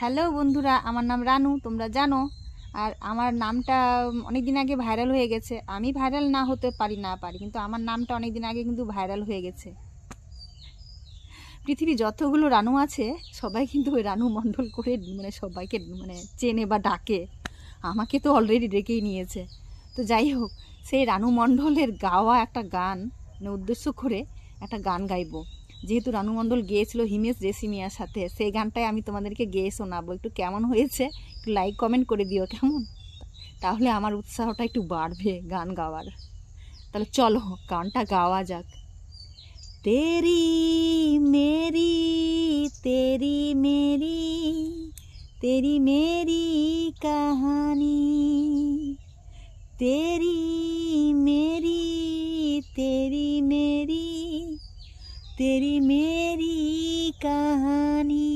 Hello বন্ধুরা, আমার নাম রানু, তোমরা জানো। আর আমার নামটা অনেক দিন আগে ভাইরাল হয়ে গেছে। আমি ভাইরাল না হতে পারি না পারি, কিন্তু আমার নামটা অনেক দিন আগে কিন্তু ভাইরাল হয়ে গেছে। পৃথিবী যতগুলো রানু আছে সবাই কিন্তু ওই রানু মণ্ডল করে সবাইকে চেনে বা ডাকে। আমাকে তো অলরেডি ডেকেই নিয়েছে। তো যাই হোক, সেই রানু মণ্ডলের গাওয়া একটা গান উদ্দেশ্য করে একটা গান গাইবো। যেহেতু রানু মণ্ডল গেয়েছিল হিমেশ রেশমিয়ার সাথে, সেই গানটাই আমি তোমাদেরকে গেয়ে শোনাবো। একটু কেমন হয়েছে একটু লাইক কমেন্ট করে দিও কেমন, তাহলে আমার উৎসাহটা একটু বাড়বে গান গাওয়ার। তাহলে চলো গানটা গাওয়া যাক। तेरी मेरी तेरी मेरी तेरी मेरी कहानी, तेरी मेरी तेरी मेरी तेरी मेरी कहानी।